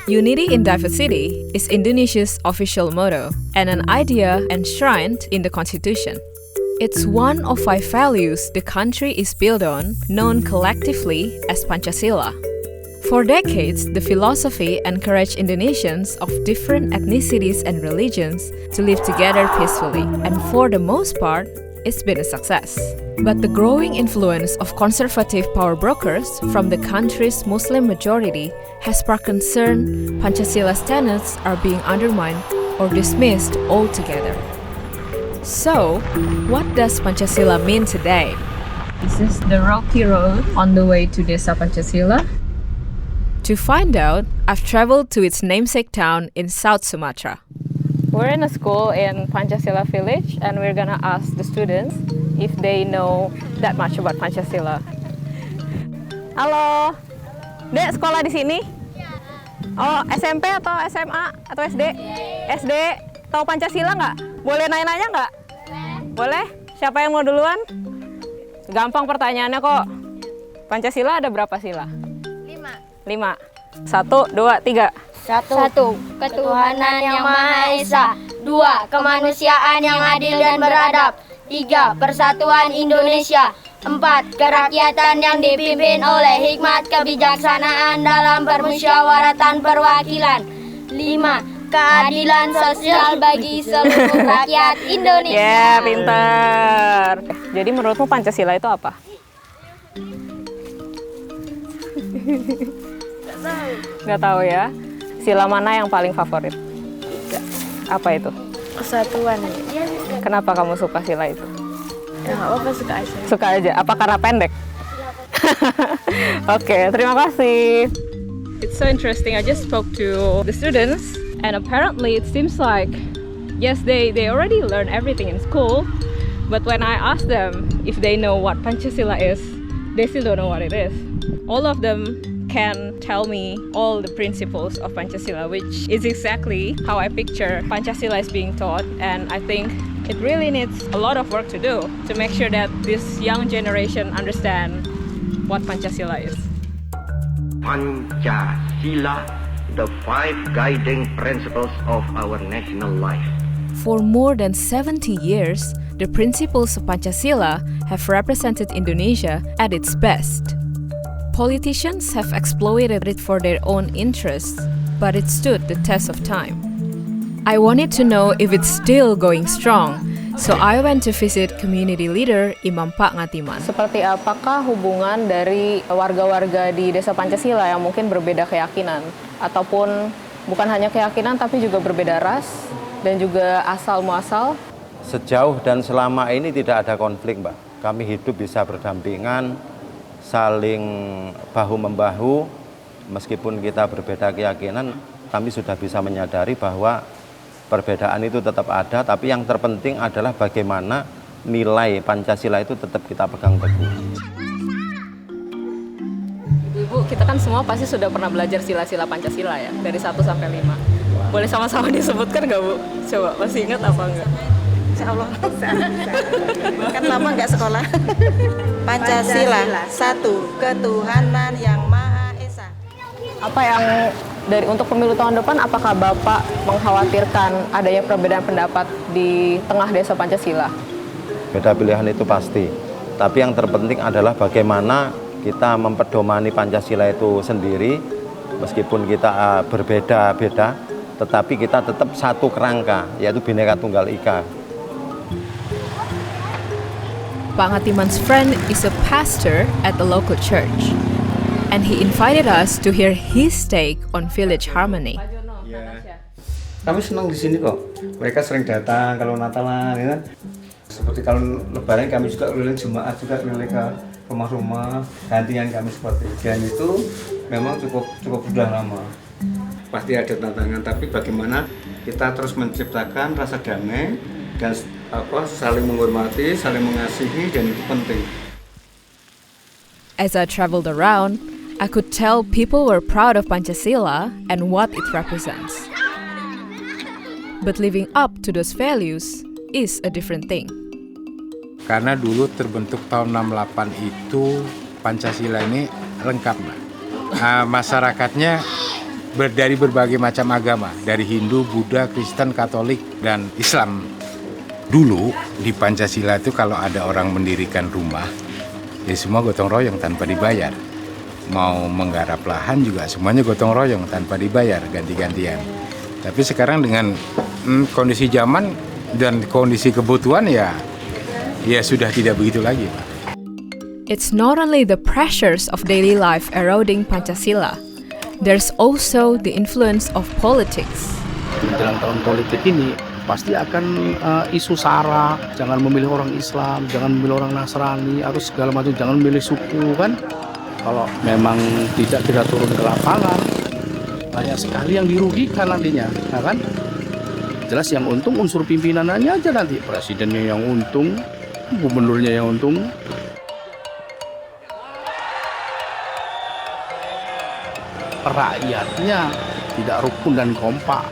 Unity in diversity is Indonesia's official motto and an idea enshrined in the constitution. It's one of 5 values the country is built on, known collectively as Pancasila. For decades, the philosophy encouraged Indonesians of different ethnicities and religions to live together peacefully, and for the most part, it's been a success. But the growing influence of conservative power brokers from the country's Muslim majority has sparked concern Pancasila's tenets are being undermined or dismissed altogether. So, what does Pancasila mean today? This is the rocky road on the way to Desa Pancasila. To find out, I've traveled to its namesake town in South Sumatra. We're in a school in Pancasila village and we're gonna ask the students if they know that much about Pancasila. Halo, Dek, sekolah di sini? Oh, SMP atau SMA atau SD? SD. Tahu Pancasila nggak? Boleh nanya-nanya nggak? Boleh. Siapa yang mau duluan? Gampang pertanyaannya kok. Pancasila ada berapa sila? 5. 1, 2, 3. 1. Ketuhanan yang Maha Esa. 2. Kemanusiaan yang adil dan beradab. 3. Persatuan Indonesia. 4. Kerakyatan yang dipimpin oleh hikmat kebijaksanaan dalam permusyawaratan perwakilan. 5. Keadilan sosial bagi seluruh rakyat Indonesia. Pintar. Jadi menurutmu Pancasila itu apa? Nggak tahu ya. Sila mana yang paling favorit? Apa itu? Kesatuan. Kenapa kamu suka sila itu? Ya nggak apa-apa, suka aja. Suka aja. Apa karena pendek? Oke, terima kasih. It's so interesting. I just spoke to the students, and apparently it seems like yes, they already learn everything in school, but when I ask them if they know what Pancasila is, they still don't know what it is. All of them can tell me all the principles of Pancasila, which is exactly how I picture Pancasila is being taught, and I think it really needs a lot of work to do to make sure that this young generation understand what Pancasila is. Pancasila, the 5 guiding principles of our national life. For more than 70 years, the principles of Pancasila have represented Indonesia at its best. Politicians have exploited it for their own interests, but it stood the test of time. I wanted to know if it's still going strong, so I went to visit community leader Imam Pak Ngatiman. Seperti apakah hubungan dari warga-warga di Desa Pancasila yang mungkin berbeda keyakinan, ataupun bukan hanya keyakinan tapi juga berbeda ras dan juga asal-muasal? Sejauh dan selama ini tidak ada konflik, Mbak. Kami hidup bisa berdampingan, saling bahu-membahu, meskipun kita berbeda keyakinan, kami sudah bisa menyadari bahwa perbedaan itu tetap ada, tapi yang terpenting adalah bagaimana nilai Pancasila itu tetap kita pegang teguh. Ibu, kita kan semua pasti sudah pernah belajar sila-sila Pancasila ya, dari 1 sampai 5. Boleh sama-sama disebutkan nggak, Bu? Coba, masih ingat apa enggak? Insya Allah. Kan lama nggak sekolah. Pancasila, 1. Ketuhanan yang Maha Esa. Apa yang untuk pemilu tahun depan, apakah Bapak mengkhawatirkan adanya perbedaan pendapat di tengah Desa Pancasila? Beda pilihan itu pasti. Tapi yang terpenting adalah bagaimana kita mempedomani Pancasila itu sendiri, meskipun kita berbeda-beda, tetapi kita tetap satu kerangka, yaitu Bhinneka Tunggal Ika. Pak Ngatiman's friend is a pastor at the local church, and he invited us to hear his take on village harmony. Ya, kami senang di sini kok. Mereka sering datang kalau Natalan, ya kan? Seperti kalau Lebaran kami juga keliling Jumat, juga keliling ke rumah-rumah, gantian kami seperti itu. Dan itu memang cukup sudah lama. Pasti ada tantangan, tapi bagaimana kita terus menciptakan rasa damai dan saling menghormati, saling mengasihi, dan itu penting. As I traveled around, I could tell people were proud of Pancasila and what it represents. But living up to those values is a different thing. Karena dulu terbentuk tahun 68 itu Pancasila ini lengkap, Mbak. Masyarakatnya dari berbagai macam agama, dari Hindu, Buddha, Kristen, Katolik, dan Islam. Dulu di Pancasila itu kalau ada orang mendirikan rumah, ya semua gotong royong tanpa dibayar. Mau menggarap lahan juga semuanya gotong royong tanpa dibayar, ganti-gantian. Tapi sekarang dengan kondisi zaman dan kondisi kebutuhan ya sudah tidak begitu lagi. It's not only the pressures of daily life eroding Pancasila, there's also the influence of politics. Menjelang tahun politik ini pasti akan isu SARA, jangan memilih orang Islam, jangan memilih orang Nasrani, atau segala macam, jangan memilih suku kan. Kalau memang tidak kita turun ke lapangan, banyak sekali yang dirugikan nantinya, ya kan? Jelas yang untung unsur pimpinannya aja nanti, presidennya yang untung, gubernurnya yang untung. Rakyatnya tidak rukun dan kompak.